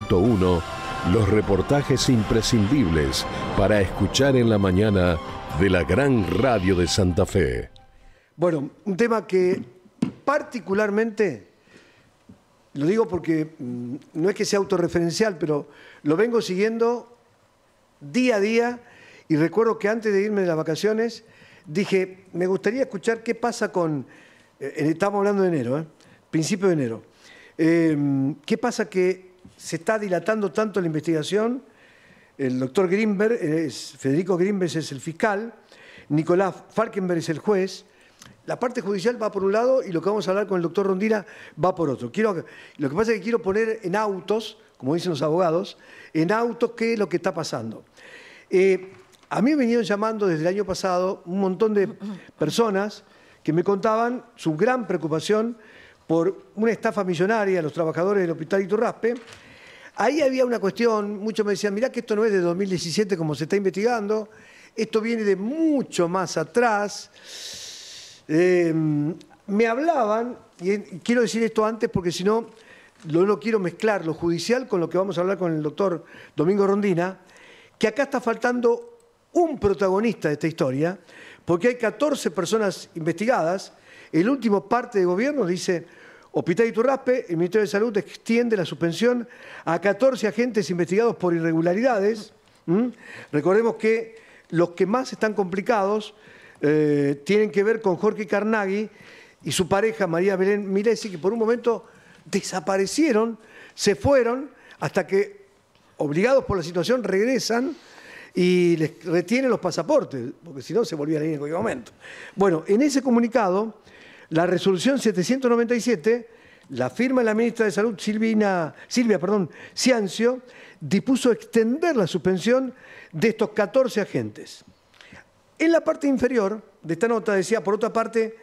100.1 los reportajes imprescindibles para escuchar en la mañana de la gran radio de Santa Fe. Bueno, un tema que particularmente, lo digo porque no es que sea autorreferencial, pero lo vengo siguiendo día a día y recuerdo que antes de irme de las vacaciones dije, me gustaría escuchar qué pasa con, estamos hablando de enero, principio de enero, qué pasa que se está dilatando tanto la investigación. El doctor Grimberg, Federico Grimberg es el fiscal, Nicolás Falkenberg es el juez. La parte judicial va por un lado y lo que vamos a hablar con el doctor Rondina va por otro. Lo que pasa es que quiero poner en autos, como dicen los abogados, en autos qué es lo que está pasando. A mí me venían llamando desde el año pasado un montón de personas que me contaban su gran preocupación por una estafa millonaria a los trabajadores del Hospital Iturraspe. Ahí había una cuestión, muchos me decían, mirá que esto no es de 2017 como se está investigando, esto viene de mucho más atrás. Me hablaban, y quiero decir esto antes porque si no, no quiero mezclar lo judicial con lo que vamos a hablar con el doctor Domingo Rondina, que acá está faltando un protagonista de esta historia, porque hay 14 personas investigadas. El último parte de gobierno dice, Hospital Iturraspe, el Ministerio de Salud extiende la suspensión a 14 agentes investigados por irregularidades. Recordemos que los que más están complicados tienen que ver con Jorge Carnaghi y su pareja María Belén Milesi, que por un momento desaparecieron, se fueron, hasta que, obligados por la situación, regresan y les retienen los pasaportes, porque si no se volvían a ir en cualquier momento. Bueno, en ese comunicado, la resolución 797, la firma de la ministra de Salud, Silvia Ciancio, dispuso extender la suspensión de estos 14 agentes. En la parte inferior de esta nota decía, por otra parte,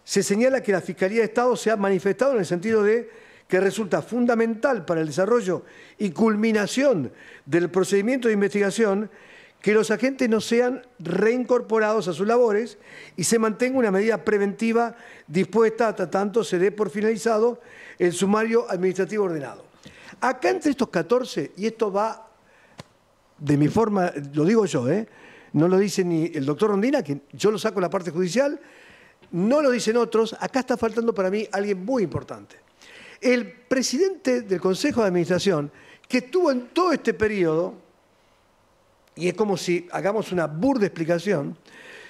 se señala que la Fiscalía de Estado se ha manifestado en el sentido de que resulta fundamental para el desarrollo y culminación del procedimiento de investigación que los agentes no sean reincorporados a sus labores y se mantenga una medida preventiva dispuesta hasta tanto se dé por finalizado el sumario administrativo ordenado. Acá entre estos 14, y esto va de mi forma, lo digo yo, no lo dice ni el doctor Rondina, que yo lo saco en la parte judicial, no lo dicen otros, acá está faltando para mí alguien muy importante. El presidente del Consejo de Administración, que estuvo en todo este periodo, y es como si hagamos una burda explicación,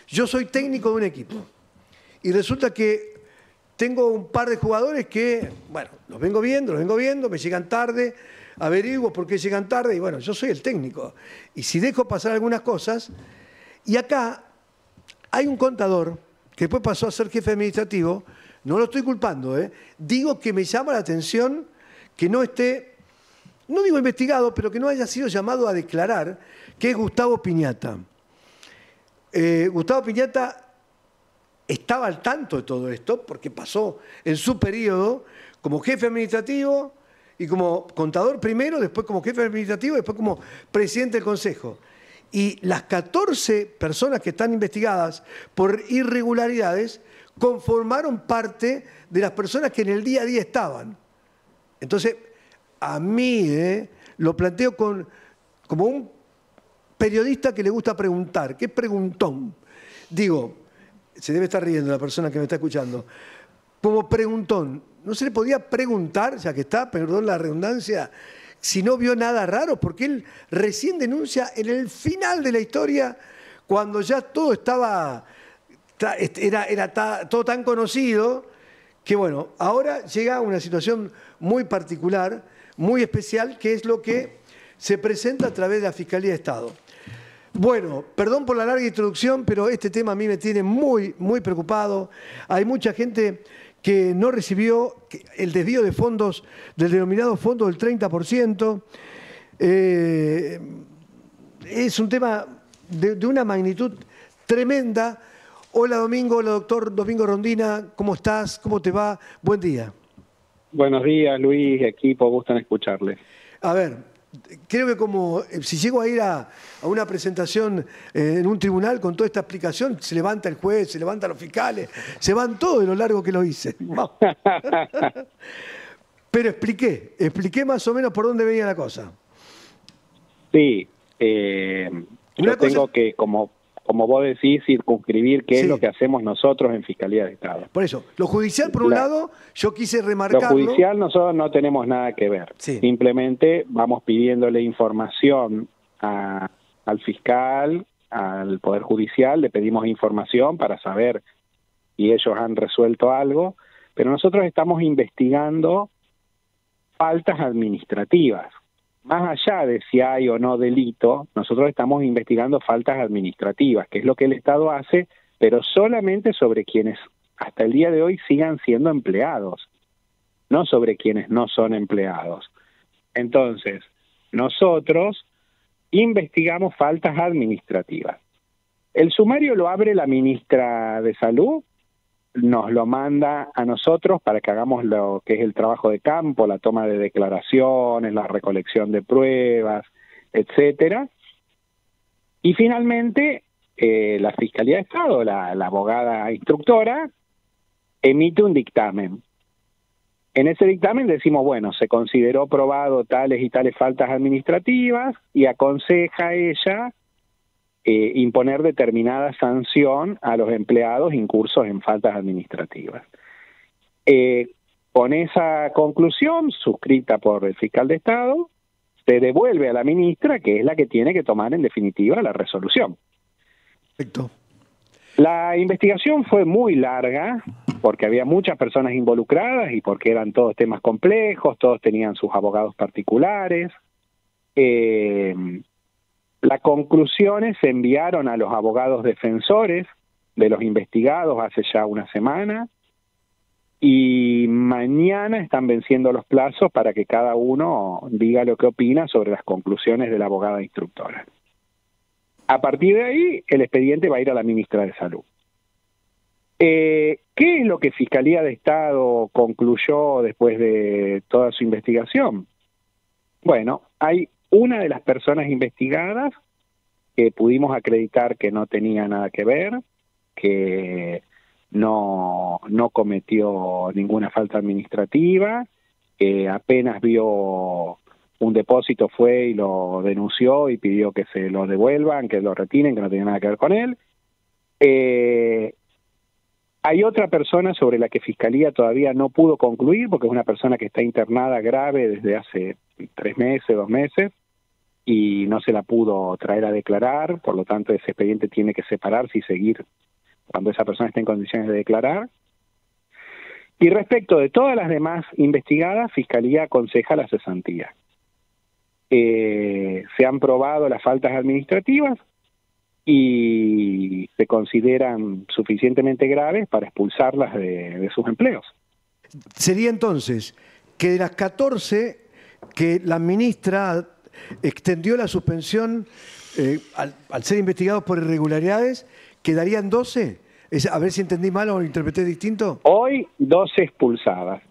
yo soy técnico de un equipo, y resulta que tengo un par de jugadores que, bueno, los vengo viendo, me llegan tarde, averiguo por qué llegan tarde, y bueno, yo soy el técnico. Y si dejo pasar algunas cosas, y acá hay un contador que después pasó a ser jefe administrativo, no lo estoy culpando, digo que me llama la atención que no esté, no digo investigado, pero que no haya sido llamado a declarar, que es Gustavo Piñata. Gustavo Piñata estaba al tanto de todo esto, porque pasó en su periodo como jefe administrativo y como contador primero, después como jefe administrativo, después como presidente del Consejo. Y las 14 personas que están investigadas por irregularidades conformaron parte de las personas que en el día a día estaban. Entonces, a mí lo planteo como un periodista que le gusta preguntar. ¿Qué preguntón? Digo, se debe estar riendo la persona que me está escuchando. Como preguntón, ¿no se le podía preguntar, ya que está, perdón la redundancia, si no vio nada raro? Porque él recién denuncia en el final de la historia, cuando ya todo era todo tan conocido, que bueno, ahora llega una situación muy particular, muy especial, que es lo que se presenta a través de la Fiscalía de Estado. Bueno, perdón por la larga introducción, pero este tema a mí me tiene muy, muy preocupado. Hay mucha gente que no recibió el desvío de fondos, del denominado fondo del 30%. Es un tema de una magnitud tremenda. Hola Domingo, hola doctor Domingo Rondina, ¿cómo estás? ¿Cómo te va? Buen día. Buenos días, Luis, equipo, gustan escucharles. A ver, creo que como si llego a ir a una presentación en un tribunal con toda esta explicación, se levanta el juez, se levantan los fiscales, se van todos de lo largo que lo hice. Pero expliqué más o menos por dónde venía la cosa. Sí, yo tengo que, como vos decís, circunscribir qué es lo que hacemos nosotros en Fiscalía de Estado. Por eso, lo judicial, por un lado, yo quise remarcarlo. Lo judicial nosotros no tenemos nada que ver. Simplemente vamos pidiéndole información al fiscal, al Poder Judicial, le pedimos información para saber si ellos han resuelto algo, pero nosotros estamos investigando faltas administrativas. Más allá de si hay o no delito, nosotros estamos investigando faltas administrativas, que es lo que el Estado hace, pero solamente sobre quienes hasta el día de hoy sigan siendo empleados, no sobre quienes no son empleados. Entonces, nosotros investigamos faltas administrativas. El sumario lo abre la ministra de Salud, nos lo manda a nosotros para que hagamos lo que es el trabajo de campo, la toma de declaraciones, la recolección de pruebas, etcétera. Y finalmente, la Fiscalía de Estado, la abogada instructora, emite un dictamen. En ese dictamen decimos, bueno, se consideró probado tales y tales faltas administrativas y aconseja a ella imponer determinada sanción a los empleados incursos en faltas administrativas. Con esa conclusión, suscrita por el fiscal de Estado, se devuelve a la ministra, que es la que tiene que tomar en definitiva la resolución. Perfecto. La investigación fue muy larga, porque había muchas personas involucradas y porque eran todos temas complejos, todos tenían sus abogados particulares. Las conclusiones se enviaron a los abogados defensores de los investigados hace ya una semana y mañana están venciendo los plazos para que cada uno diga lo que opina sobre las conclusiones de la abogada instructora. A partir de ahí, el expediente va a ir a la ministra de Salud. ¿Qué es lo que Fiscalía de Estado concluyó después de toda su investigación? Bueno, hay una de las personas investigadas que pudimos acreditar que no tenía nada que ver, que no cometió ninguna falta administrativa, que apenas vio un depósito fue y lo denunció y pidió que se lo devuelvan, que lo retiren, que no tenía nada que ver con él. Hay otra persona sobre la que Fiscalía todavía no pudo concluir, porque es una persona que está internada grave desde hace 3 meses, 2 meses, y no se la pudo traer a declarar, por lo tanto ese expediente tiene que separarse y seguir cuando esa persona esté en condiciones de declarar. Y respecto de todas las demás investigadas, Fiscalía aconseja la cesantía. Se han probado las faltas administrativas y se consideran suficientemente graves para expulsarlas de sus empleos. Sería entonces que de las 14 que la ministra extendió la suspensión al ser investigados por irregularidades, ¿quedarían 12? A ver si entendí mal o lo interpreté distinto. Hoy 12 expulsadas,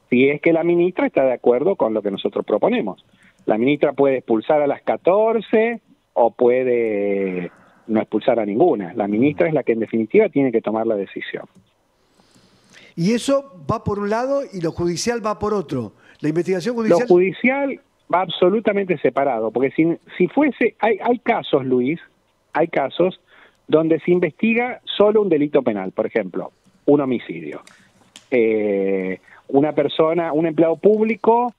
si es que la ministra está de acuerdo con lo que nosotros proponemos. La ministra puede expulsar a las 14 o puede no expulsar a ninguna. La ministra es la que en definitiva tiene que tomar la decisión. Y eso va por un lado y lo judicial va por otro. La investigación judicial... Lo judicial va absolutamente separado, porque si fuese... Hay casos, Luis, hay casos donde se investiga solo un delito penal, por ejemplo, un homicidio. Una persona, un empleado público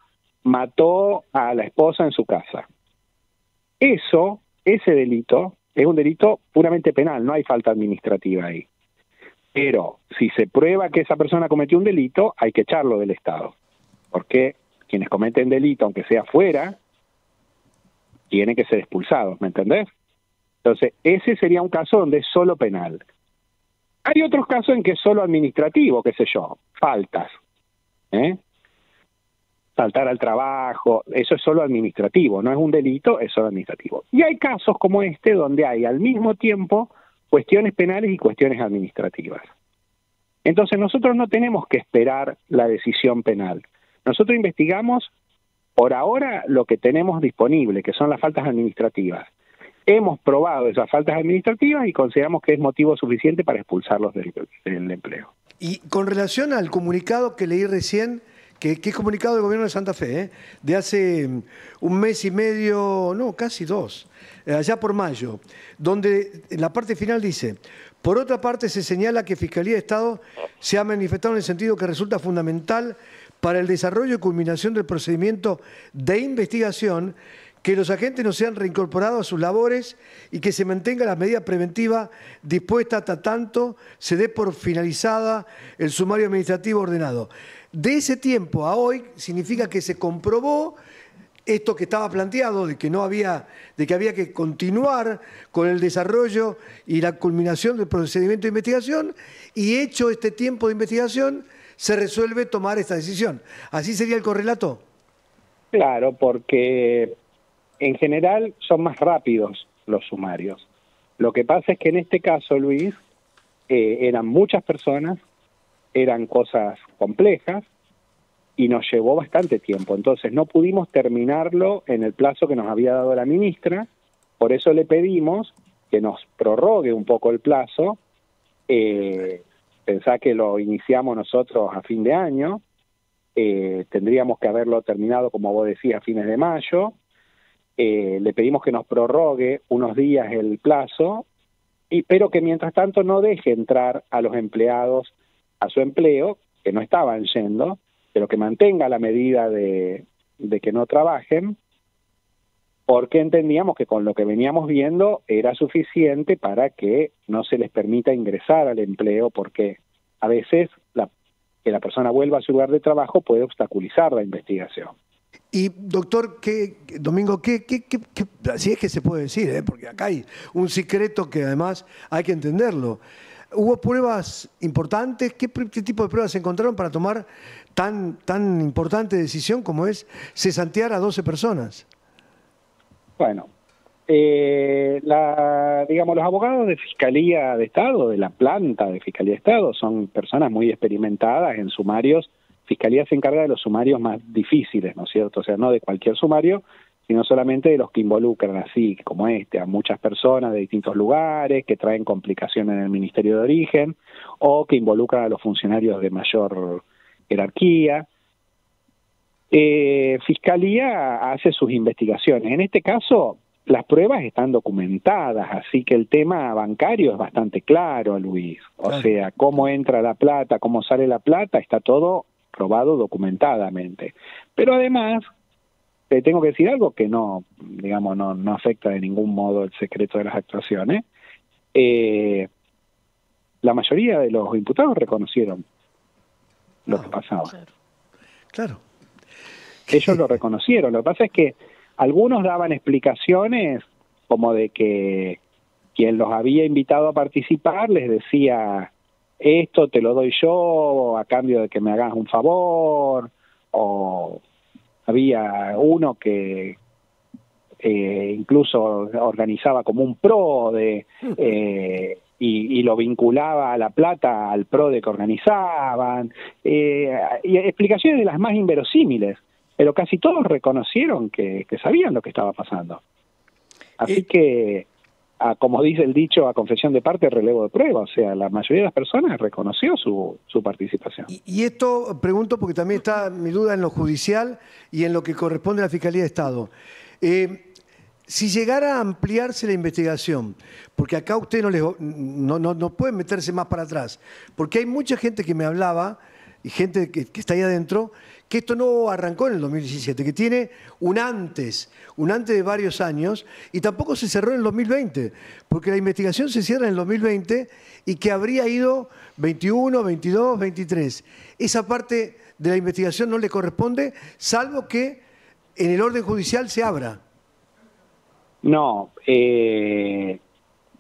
mató a la esposa en su casa. Ese delito es un delito puramente penal, no hay falta administrativa ahí. Pero si se prueba que esa persona cometió un delito, hay que echarlo del Estado. Porque quienes cometen delito, aunque sea fuera, tienen que ser expulsados, ¿me entendés? Entonces, ese sería un caso donde es solo penal. Hay otros casos en que es solo administrativo, qué sé yo, faltas. Faltar al trabajo, eso es solo administrativo, no es un delito, es solo administrativo. Y hay casos como este donde hay al mismo tiempo cuestiones penales y cuestiones administrativas. Entonces nosotros no tenemos que esperar la decisión penal. Nosotros investigamos por ahora lo que tenemos disponible, que son las faltas administrativas. Hemos probado esas faltas administrativas y consideramos que es motivo suficiente para expulsarlos del empleo. Y con relación al comunicado que leí recién, que es comunicado del Gobierno de Santa Fe, de hace un mes y medio, no, casi 2, allá por mayo, donde en la parte final dice: por otra parte, se señala que Fiscalía de Estado se ha manifestado en el sentido que resulta fundamental para el desarrollo y culminación del procedimiento de investigación que los agentes no sean reincorporados a sus labores y que se mantenga la medida preventiva dispuesta hasta tanto se dé por finalizada el sumario administrativo ordenado. De ese tiempo a hoy significa que se comprobó esto que estaba planteado, de que había que continuar con el desarrollo y la culminación del procedimiento de investigación, y hecho este tiempo de investigación, se resuelve tomar esta decisión. ¿Así sería el correlato? Claro, porque en general son más rápidos los sumarios. Lo que pasa es que en este caso, Luis, eran muchas personas, eran cosas complejas, y nos llevó bastante tiempo. Entonces no pudimos terminarlo en el plazo que nos había dado la ministra, por eso le pedimos que nos prorrogue un poco el plazo. Pensá que lo iniciamos nosotros a fin de año, tendríamos que haberlo terminado, como vos decías, a fines de mayo. Le pedimos que nos prorrogue unos días el plazo, pero que mientras tanto no deje entrar a los empleados a su empleo, que no estaban yendo, pero que mantenga la medida de que no trabajen, porque entendíamos que con lo que veníamos viendo era suficiente para que no se les permita ingresar al empleo, porque a veces que la persona vuelva a su lugar de trabajo puede obstaculizar la investigación. Y doctor, Domingo, si es que se puede decir, porque acá hay un secreto que además hay que entenderlo. ¿Hubo pruebas importantes? ¿Qué tipo de pruebas se encontraron para tomar tan importante decisión como es cesantear a 12 personas? Bueno, digamos, los abogados de Fiscalía de Estado, de la planta de Fiscalía de Estado, son personas muy experimentadas en sumarios. Fiscalía se encarga de los sumarios más difíciles, ¿no es cierto? O sea, no de cualquier sumario, sino solamente de los que involucran, así como a muchas personas de distintos lugares, que traen complicaciones en el Ministerio de Origen, o que involucran a los funcionarios de mayor jerarquía. Fiscalía hace sus investigaciones. En este caso, las pruebas están documentadas, así que el tema bancario es bastante claro, Luis. O sea, cómo entra la plata, cómo sale la plata, está todo probado documentadamente. Pero además, te tengo que decir algo que no, digamos, no afecta de ningún modo el secreto de las actuaciones. La mayoría de los imputados reconocieron lo que pasaba. Claro. Ellos lo reconocieron. Lo que pasa es que algunos daban explicaciones como de que quien los había invitado a participar les decía: esto te lo doy yo a cambio de que me hagas un favor, o había uno que incluso organizaba como un PRODE y lo vinculaba a la plata al PRODE que organizaban, y explicaciones de las más inverosímiles, pero casi todos reconocieron que sabían lo que estaba pasando. Así que, como dice el dicho, a confesión de parte, relevo de prueba. O sea, la mayoría de las personas reconoció su participación. Y esto pregunto porque también está mi duda en lo judicial y en lo que corresponde a la Fiscalía de Estado. Si llegara a ampliarse la investigación, porque acá usted no puede meterse más para atrás, porque hay mucha gente que me hablaba, y gente que está ahí adentro, que esto no arrancó en el 2017, que tiene un antes de varios años, y tampoco se cerró en el 2020, porque la investigación se cierra en el 2020 y que habría ido 21, 22, 23. Esa parte de la investigación no le corresponde, salvo que en el orden judicial se abra. No,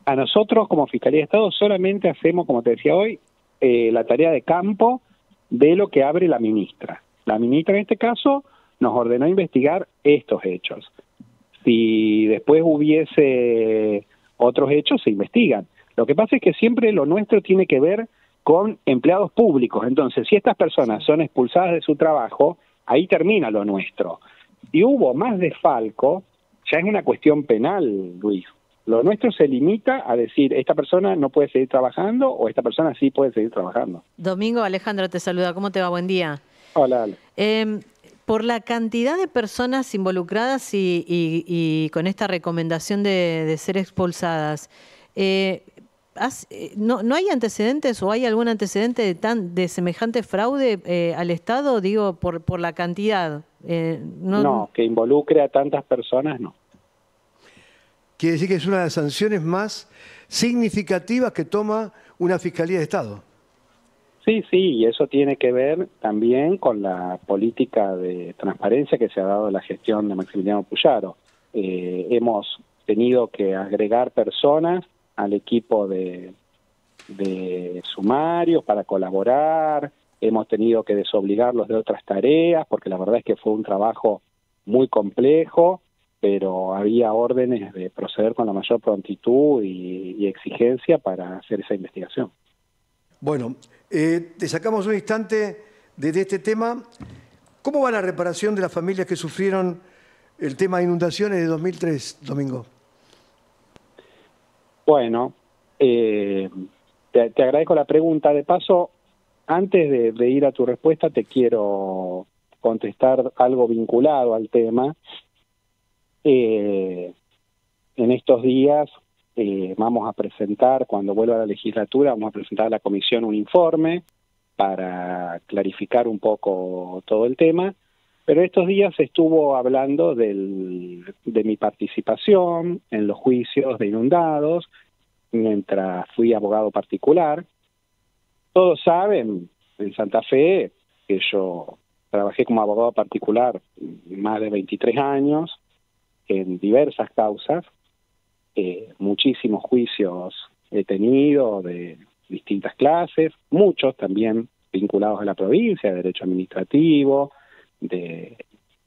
a nosotros como Fiscalía de Estado solamente hacemos, como te decía hoy, la tarea de campo de lo que abre la ministra. La ministra en este caso nos ordenó investigar estos hechos. Si después hubiese otros hechos, se investigan. Lo que pasa es que siempre lo nuestro tiene que ver con empleados públicos. Entonces, si estas personas son expulsadas de su trabajo, ahí termina lo nuestro. Si hubo más desfalco, ya es una cuestión penal, Luis. Lo nuestro se limita a decir, esta persona no puede seguir trabajando o esta persona sí puede seguir trabajando. Domingo, Alejandro te saluda. ¿Cómo te va? Buen día. Hola, Ale. Por la cantidad de personas involucradas y con esta recomendación de ser expulsadas, ¿no hay antecedentes o hay algún antecedente de semejante fraude al Estado? Digo, por la cantidad. No, que involucre a tantas personas, no. Quiere decir que es una de las sanciones más significativas que toma una Fiscalía de Estado. Sí, y eso tiene que ver también con la política de transparencia que se ha dado en la gestión de Maximiliano Puyaro. Hemos tenido que agregar personas al equipo de sumarios para colaborar, hemos tenido que desobligarlos de otras tareas, porque la verdad es que fue un trabajo muy complejo, pero había órdenes de proceder con la mayor prontitud y exigencia para hacer esa investigación. Bueno, te sacamos un instante de este tema. ¿Cómo va la reparación de las familias que sufrieron el tema de inundaciones de 2003, Domingo? Bueno, te agradezco la pregunta. De paso, antes de ir a tu respuesta, te quiero contestar algo vinculado al tema. En estos días vamos a presentar, cuando vuelva a la legislatura, vamos a presentar a la comisión un informe para clarificar un poco todo el tema, pero estos días se estuvo hablando de mi participación en los juicios de inundados, mientras fui abogado particular. Todos saben, en Santa Fe, que yo trabajé como abogado particular más de 23 años, en diversas causas, muchísimos juicios he tenido de distintas clases, muchos también vinculados a la provincia, de derecho administrativo,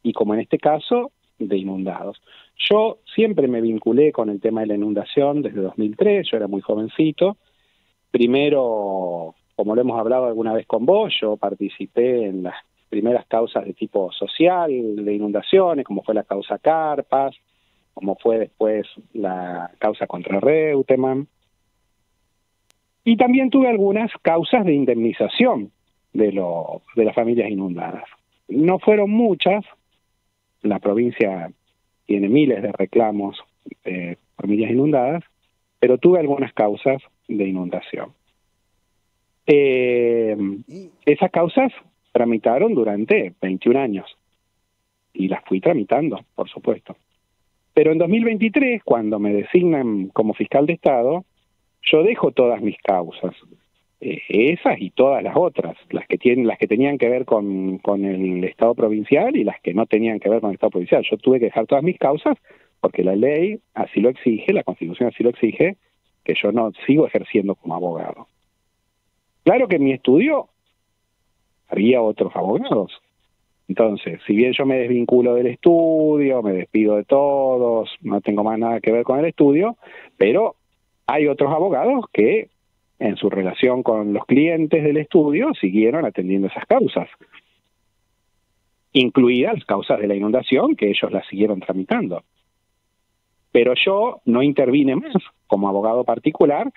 y como en este caso, de inundados. Yo siempre me vinculé con el tema de la inundación desde 2003, yo era muy jovencito. Primero, como lo hemos hablado alguna vez con vos, yo participé en las primeras causas de tipo social de inundaciones, como fue la causa Carpas, como fue después la causa contra Reutemann. Y también tuve algunas causas de indemnización de las familias inundadas. No fueron muchas, la provincia tiene miles de reclamos de familias inundadas, pero tuve algunas causas de inundación. Esas causas tramitaron durante 21 años y las fui tramitando, por supuesto. Pero en 2023, cuando me designan como fiscal de Estado, yo dejo todas mis causas, esas y todas las otras, las que tenían que ver con el Estado provincial y las que no tenían que ver con el Estado provincial. Yo tuve que dejar todas mis causas porque la ley así lo exige, la Constitución así lo exige, que yo no sigo ejerciendo como abogado. Claro que en mi estudio había otros abogados. Entonces, si bien yo me desvinculo del estudio, me despido de todos, no tengo más nada que ver con el estudio, pero hay otros abogados que en su relación con los clientes del estudio siguieron atendiendo esas causas, incluidas las causas de la inundación, que ellos las siguieron tramitando. Pero yo no intervine más como abogado particular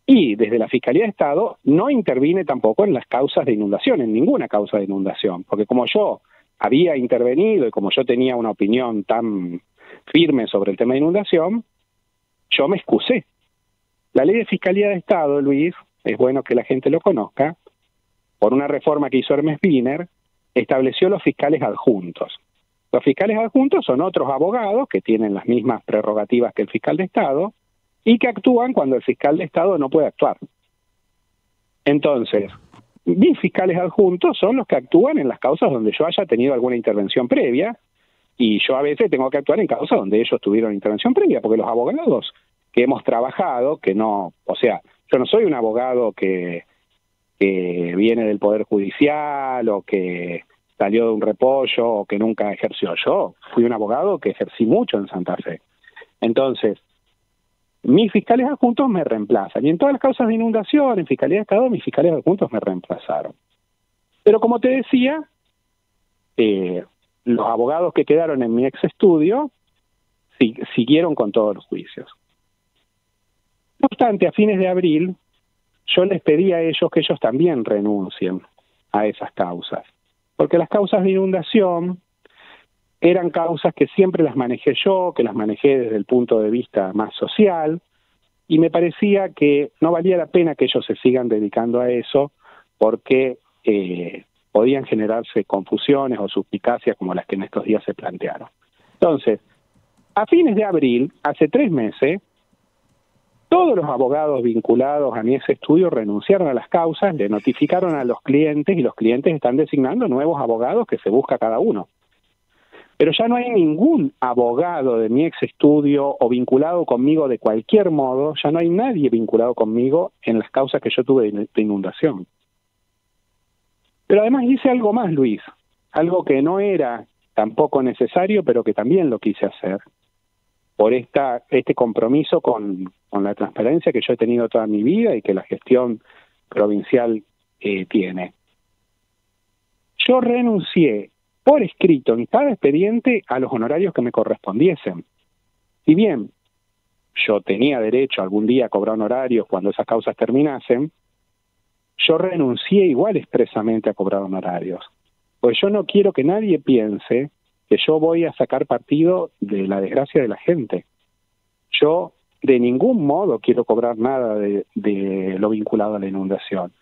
y desde la Fiscalía de Estado no intervine tampoco en las causas de inundación, en ninguna causa de inundación, porque como yo había intervenido y como yo tenía una opinión tan firme sobre el tema de inundación, yo me excusé. La ley de Fiscalía de Estado, Luis, es bueno que la gente lo conozca, por una reforma que hizo Hermes Wiener, estableció los fiscales adjuntos. Los fiscales adjuntos son otros abogados que tienen las mismas prerrogativas que el fiscal de Estado y que actúan cuando el fiscal de Estado no puede actuar. Entonces, mis fiscales adjuntos son los que actúan en las causas donde yo haya tenido alguna intervención previa, y yo a veces tengo que actuar en causas donde ellos tuvieron intervención previa, porque los abogados que hemos trabajado, que no, o sea, yo no soy un abogado que viene del Poder Judicial o que salió de un repollo o que nunca ejerció. Yo fui un abogado que ejercí mucho en Santa Fe. Entonces, mis fiscales adjuntos me reemplazan. Y en todas las causas de inundación, en Fiscalía de Estado, mis fiscales adjuntos me reemplazaron. Pero como te decía, los abogados que quedaron en mi ex estudio siguieron con todos los juicios. No obstante, a fines de abril, yo les pedí a ellos que ellos también renuncien a esas causas. porque las causas de inundación eran causas que siempre las manejé yo, que las manejé desde el punto de vista más social, y me parecía que no valía la pena que ellos se sigan dedicando a eso, porque podían generarse confusiones o suspicacias como las que en estos días se plantearon. Entonces, a fines de abril, hace 3 meses, todos los abogados vinculados a ese estudio renunciaron a las causas, le notificaron a los clientes y los clientes están designando nuevos abogados que se busca cada uno. Pero ya no hay ningún abogado de mi ex estudio o vinculado conmigo de cualquier modo, ya no hay nadie vinculado conmigo en las causas que yo tuve de inundación. Pero además hice algo más, Luis, algo que no era tampoco necesario, pero que también lo quise hacer, por este compromiso con la transparencia que yo he tenido toda mi vida y que la gestión provincial tiene. Yo renuncié por escrito en cada expediente a los honorarios que me correspondiesen. Si bien yo tenía derecho algún día a cobrar honorarios cuando esas causas terminasen, yo renuncié igual expresamente a cobrar honorarios. Pues yo no quiero que nadie piense que yo voy a sacar partido de la desgracia de la gente. Yo de ningún modo quiero cobrar nada de lo vinculado a la inundación.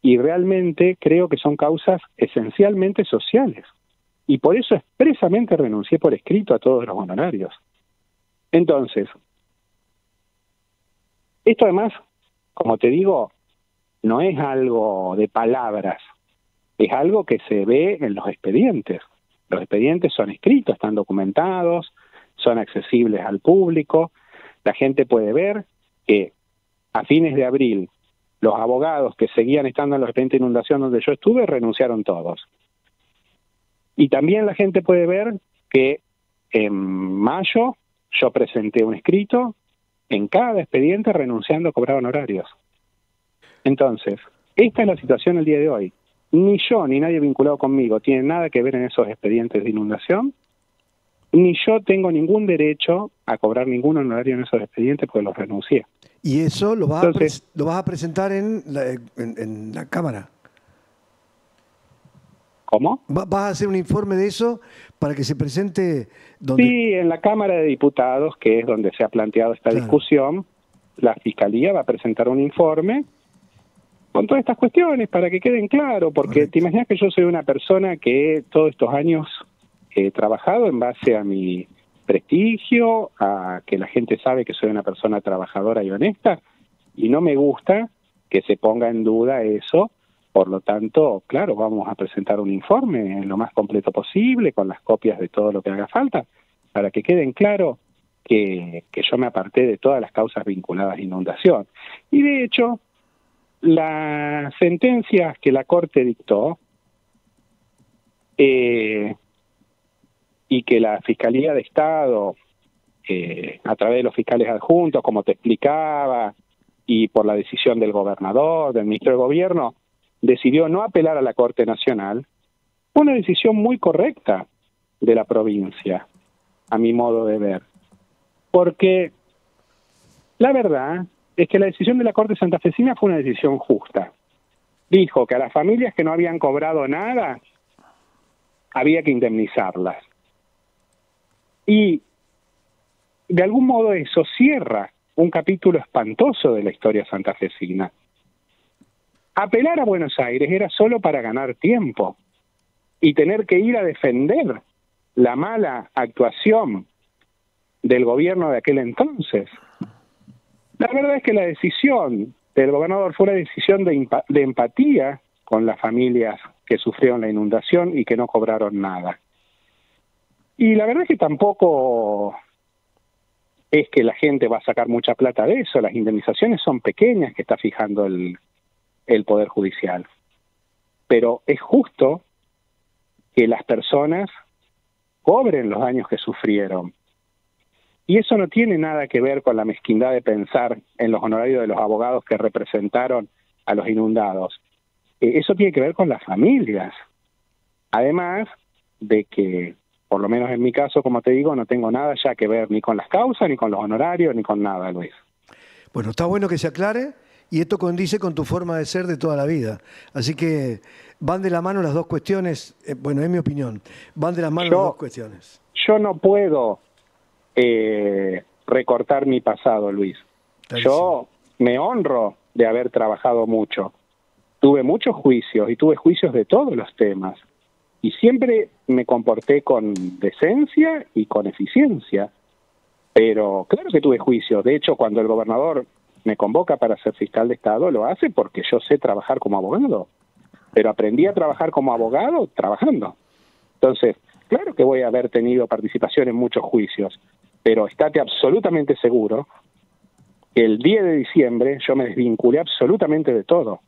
Y realmente creo que son causas esencialmente sociales. Y por eso expresamente renuncié por escrito a todos los honorarios. Entonces, esto además, como te digo, no es algo de palabras, es algo que se ve en los expedientes. Los expedientes son escritos, están documentados, son accesibles al público. La gente puede ver que a fines de abril los abogados que seguían estando en los expedientes de inundación donde yo estuve renunciaron todos. Y también la gente puede ver que en mayo yo presenté un escrito en cada expediente renunciando a cobrar honorarios. Entonces, esta es la situación el día de hoy. Ni yo ni nadie vinculado conmigo tiene nada que ver en esos expedientes de inundación, ni yo tengo ningún derecho a cobrar ningún honorario en esos expedientes porque los renuncié. ¿Y eso lo vas a presentar en la Cámara? ¿Cómo? ¿Vas a hacer un informe de eso para que se presente donde? Sí, en la Cámara de Diputados, que es donde se ha planteado esta discusión, la Fiscalía va a presentar un informe con todas estas cuestiones para que queden claro, porque te imaginas que yo soy una persona que todos estos años he trabajado en base a mi prestigio, a que la gente sabe que soy una persona trabajadora y honesta, y no me gusta que se ponga en duda eso. Por lo tanto, claro, vamos a presentar un informe lo más completo posible, con las copias de todo lo que haga falta, para que queden claro que yo me aparté de todas las causas vinculadas a inundación. Y de hecho, las sentencias que la Corte dictó y que la Fiscalía de Estado, a través de los fiscales adjuntos, como te explicaba, y por la decisión del gobernador, del ministro de Gobierno, decidió no apelar a la Corte Nacional, fue una decisión muy correcta de la provincia, a mi modo de ver. Porque la verdad es que la decisión de la Corte Santafesina fue una decisión justa. Dijo que a las familias que no habían cobrado nada, había que indemnizarlas. Y de algún modo eso cierra un capítulo espantoso de la historia santafesina. Apelar a Buenos Aires era solo para ganar tiempo y tener que ir a defender la mala actuación del gobierno de aquel entonces. La verdad es que la decisión del gobernador fue una decisión de empatía con las familias que sufrieron la inundación y que no cobraron nada. Y la verdad es que tampoco es que la gente va a sacar mucha plata de eso. Las indemnizaciones son pequeñas que está fijando el Poder Judicial. Pero es justo que las personas cobren los daños que sufrieron. Y eso no tiene nada que ver con la mezquindad de pensar en los honorarios de los abogados que representaron a los inundados. Eso tiene que ver con las familias. Además de que, por lo menos en mi caso, como te digo, no tengo nada ya que ver ni con las causas, ni con los honorarios, ni con nada, Luis. Bueno, está bueno que se aclare. Y esto condice con tu forma de ser de toda la vida. Así que van de la mano las dos cuestiones, bueno, es mi opinión, van de la mano las dos cuestiones. Yo no puedo recortar mi pasado, Luis. Yo me honro de haber trabajado mucho. Tuve muchos juicios y tuve juicios de todos los temas. Y siempre me comporté con decencia y con eficiencia. Pero claro que tuve juicios. De hecho, cuando el gobernador me convoca para ser fiscal de Estado, lo hace porque yo sé trabajar como abogado. Pero aprendí a trabajar como abogado trabajando. Entonces, claro que voy a haber tenido participación en muchos juicios, pero estate absolutamente seguro que el 10 de diciembre yo me desvinculé absolutamente de todo.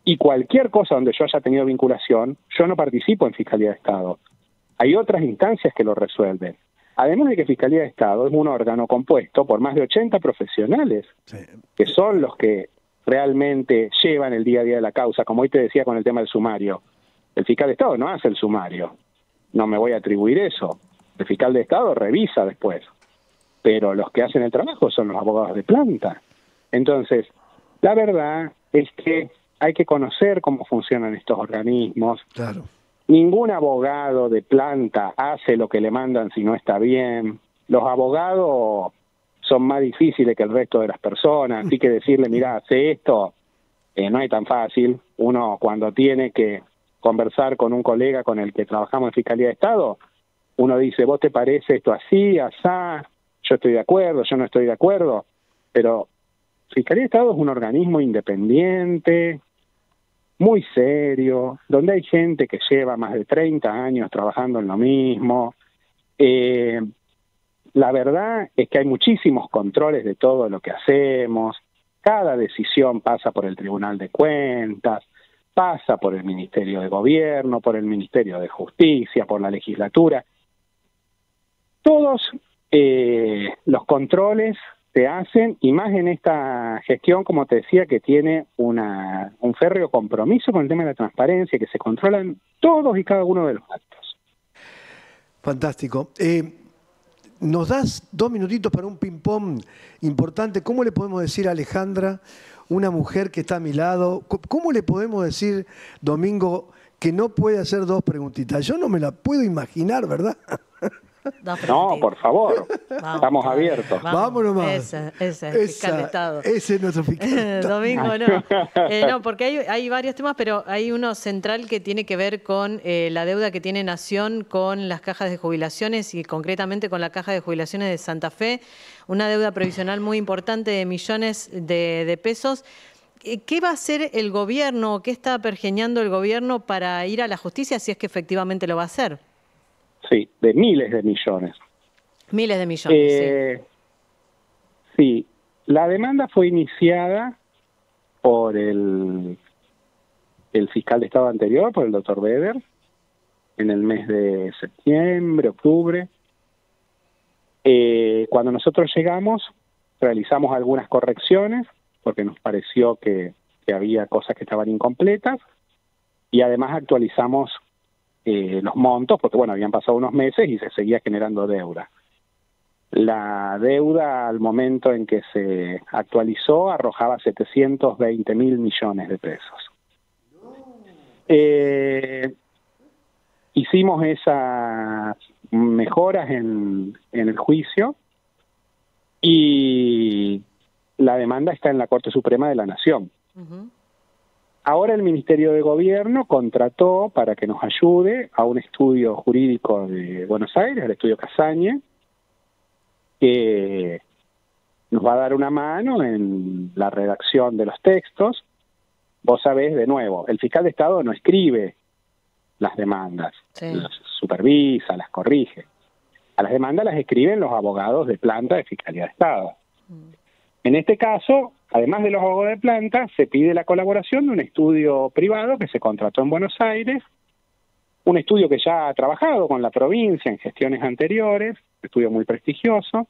Y cualquier cosa donde yo haya tenido vinculación, yo no participo en Fiscalía de Estado. Hay otras instancias que lo resuelven. Además de que Fiscalía de Estado es un órgano compuesto por más de 80 profesionales, que son los que realmente llevan el día a día de la causa, como hoy te decía con el tema del sumario. El fiscal de Estado no hace el sumario, no me voy a atribuir eso. El fiscal de Estado revisa después, pero los que hacen el trabajo son los abogados de planta. Entonces, la verdad es que hay que conocer cómo funcionan estos organismos. Claro. Ningún abogado de planta hace lo que le mandan si no está bien. Los abogados son más difíciles que el resto de las personas, así que decirle, mira, hace esto, no es tan fácil. Uno cuando tiene que conversar con un colega con el que trabajamos en Fiscalía de Estado, uno dice, ¿vos te parece esto así, asá? Yo estoy de acuerdo, yo no estoy de acuerdo, pero Fiscalía de Estado es un organismo independiente, muy serio, donde hay gente que lleva más de 30 años trabajando en lo mismo. La verdad es que hay muchísimos controles de todo lo que hacemos. Cada decisión pasa por el Tribunal de Cuentas, pasa por el Ministerio de Gobierno, por el Ministerio de Justicia, por la legislatura. Todos los controles se hacen, y más en esta gestión, como te decía, que tiene un férreo compromiso con el tema de la transparencia, que se controlan todos y cada uno de los actos. Fantástico. ¿Nos das 2 minutitos para un ping-pong importante? ¿Cómo le podemos decir a Alejandra, una mujer que está a mi lado, cómo le podemos decir, Domingo, que no puede hacer 2 preguntitas? Yo no me la puedo imaginar, ¿verdad? No, por favor, estamos abiertos. Vamos nomás. Ese fiscal de Estado. Ese es nuestro fiscal de Estado. Domingo, no. No, porque hay varios temas, pero hay uno central que tiene que ver con la deuda que tiene Nación con las cajas de jubilaciones y concretamente con la Caja de Jubilaciones de Santa Fe, una deuda previsional muy importante de millones de pesos. ¿Qué va a hacer el gobierno? ¿Qué está pergeñando el gobierno para ir a la justicia si es que efectivamente lo va a hacer? Sí, de miles de millones. Miles de millones, sí. Sí, la demanda fue iniciada por el fiscal de Estado anterior, por el doctor Weber, en el mes de septiembre, octubre. Cuando nosotros llegamos, realizamos algunas correcciones, porque nos pareció que había cosas que estaban incompletas, y además actualizamos los montos, porque bueno, habían pasado unos meses y se seguía generando deuda. La deuda al momento en que se actualizó arrojaba 720.000 millones de pesos. Hicimos esas mejoras en el juicio y la demanda está en la Corte Suprema de la Nación. Ahora el Ministerio de Gobierno contrató para que nos ayude a un estudio jurídico de Buenos Aires, el estudio Casañe, que nos va a dar una mano en la redacción de los textos. Vos sabés, de nuevo, el fiscal de Estado no escribe las demandas, las supervisa, las corrige. A las demandas las escriben los abogados de planta de Fiscalía de Estado. En este caso, además de los abogados de planta, se pide la colaboración de un estudio privado que se contrató en Buenos Aires, un estudio que ya ha trabajado con la provincia en gestiones anteriores, un estudio muy prestigioso,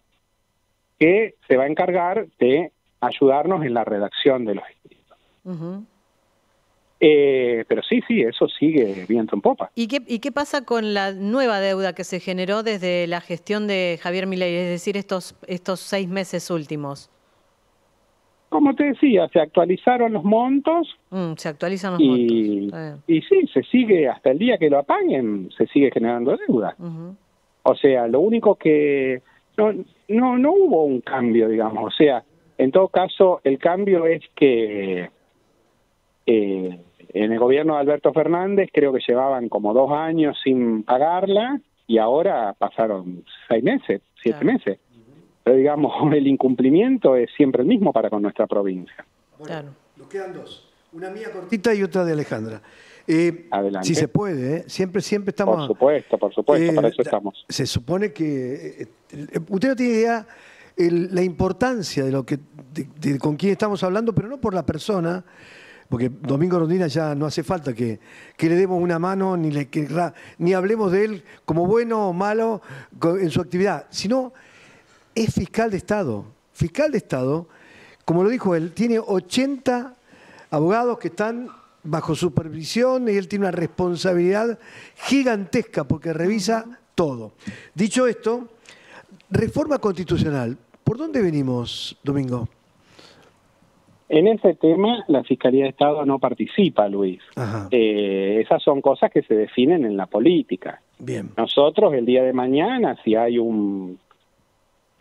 que se va a encargar de ayudarnos en la redacción de los escritos. Pero sí, eso sigue viento en popa. ¿Y qué pasa con la nueva deuda que se generó desde la gestión de Javier Milei, es decir, estos 6 meses últimos? como te decía, se actualizaron los montos. Se actualizan los montos. Y sí, se sigue, hasta el día que lo apaguen, se sigue generando deuda. O sea, lo único que... No hubo un cambio, digamos. O sea, en todo caso, el cambio es que en el gobierno de Alberto Fernández creo que llevaban como 2 años sin pagarla y ahora pasaron 6 meses, 7 meses. Pero digamos, el incumplimiento es siempre el mismo para con nuestra provincia. Bueno, nos quedan 2. Una mía cortita y otra de Alejandra. Adelante. Si se puede, ¿eh? Siempre estamos... Por supuesto, para eso estamos. Se supone que... usted no tiene idea la importancia de lo que con quién estamos hablando, pero no por la persona, porque Domingo Rondina ya no hace falta que le demos una mano, ni hablemos de él como bueno o malo en su actividad, sino es fiscal de Estado. Fiscal de Estado, como lo dijo él, tiene 80 abogados que están bajo supervisión y él tiene una responsabilidad gigantesca porque revisa todo. Dicho esto, reforma constitucional. ¿Por dónde venimos, Domingo? En ese tema, la Fiscalía de Estado no participa, Luis. Esas son cosas que se definen en la política. Bien. Nosotros, el día de mañana, si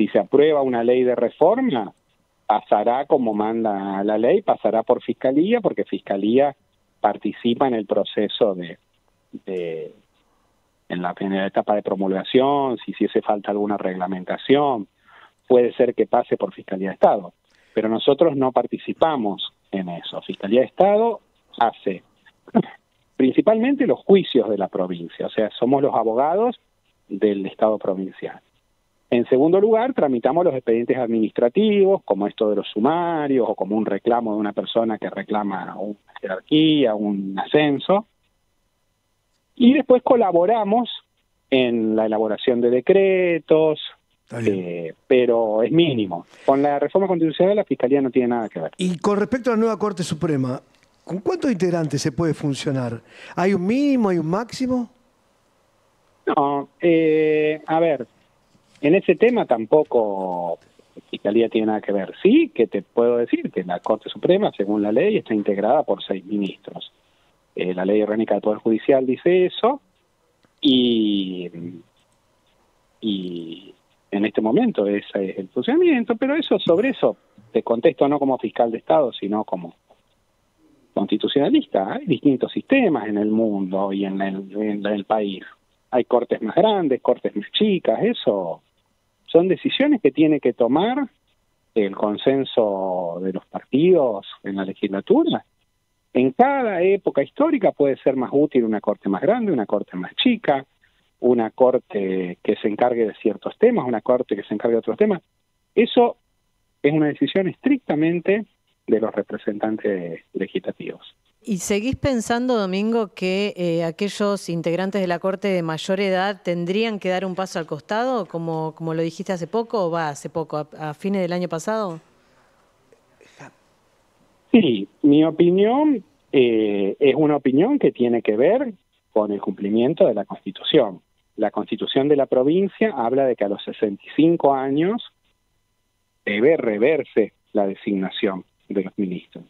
se aprueba una ley de reforma, pasará como manda la ley, pasará por Fiscalía, porque Fiscalía participa en el proceso en la primera etapa de promulgación, si hiciese falta alguna reglamentación, puede ser que pase por Fiscalía de Estado. Pero nosotros no participamos en eso. Fiscalía de Estado hace principalmente los juicios de la provincia, o sea, somos los abogados del Estado provincial. En segundo lugar, tramitamos los expedientes administrativos, como esto de los sumarios, o como un reclamo de una persona que reclama una jerarquía, un ascenso. Y después colaboramos en la elaboración de decretos, pero es mínimo. Con la reforma constitucional la Fiscalía no tiene nada que ver. Y con respecto a la nueva Corte Suprema, ¿con cuántos integrantes se puede funcionar? ¿Hay un mínimo, hay un máximo? No, a ver, en ese tema tampoco la Fiscalía tiene nada que ver. Sí, que te puedo decir que la Corte Suprema, según la ley, está integrada por 6 ministros. La Ley Orgánica del Poder Judicial dice eso, y en este momento ese es el funcionamiento, pero sobre eso te contesto no como fiscal de Estado, sino como constitucionalista. Hay distintos sistemas en el mundo y en el país. Hay cortes más grandes, cortes más chicas, eso son decisiones que tiene que tomar el consenso de los partidos en la legislatura. En cada época histórica puede ser más útil una corte más grande, una corte más chica, una corte que se encargue de ciertos temas, una corte que se encargue de otros temas. Eso es una decisión estrictamente de los representantes legislativos. ¿Y seguís pensando, Domingo, que aquellos integrantes de la Corte de mayor edad tendrían que dar un paso al costado, como lo dijiste hace poco, o hace poco, a fines del año pasado? Sí, mi opinión es una opinión que tiene que ver con el cumplimiento de la Constitución. La Constitución de la provincia habla de que a los 65 años debe reverse la designación de los ministros.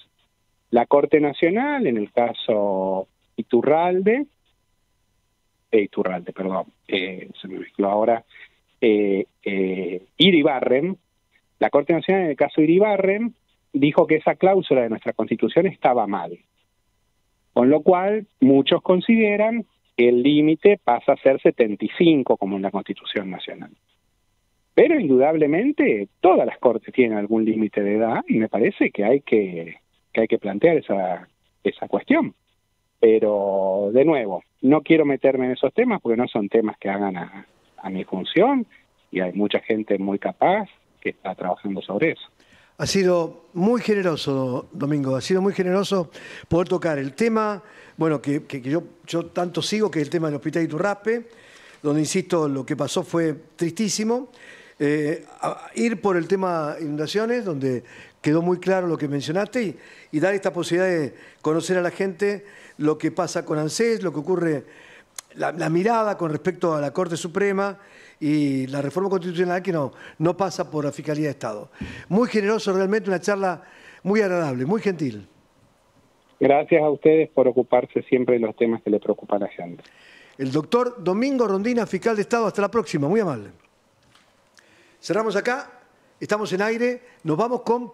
La Corte Nacional, en el caso Iturralde, se me mezcló ahora, Iribarren, la Corte Nacional en el caso Iribarren dijo que esa cláusula de nuestra Constitución estaba mal, con lo cual muchos consideran que el límite pasa a ser 75 como en la Constitución Nacional. Pero indudablemente todas las cortes tienen algún límite de edad y me parece que hay que plantear esa cuestión. Pero, de nuevo, no quiero meterme en esos temas porque no son temas que hagan a mi función y hay mucha gente muy capaz que está trabajando sobre eso. Ha sido muy generoso, Domingo, ha sido muy generoso poder tocar el tema, bueno, que yo tanto sigo, que es el tema del Hospital Iturraspe, donde, insisto, lo que pasó fue tristísimo. Ir por el tema inundaciones, donde quedó muy claro lo que mencionaste, y dar esta posibilidad de conocer a la gente lo que pasa con ANSES, lo que ocurre, la mirada con respecto a la Corte Suprema y la reforma constitucional que no pasa por la Fiscalía de Estado. Muy generoso, realmente una charla muy agradable, muy gentil. Gracias a ustedes por ocuparse siempre de los temas que le preocupan a la gente. El doctor Domingo Rondina, fiscal de Estado. Hasta la próxima, muy amable. Cerramos acá, estamos en aire, nos vamos con...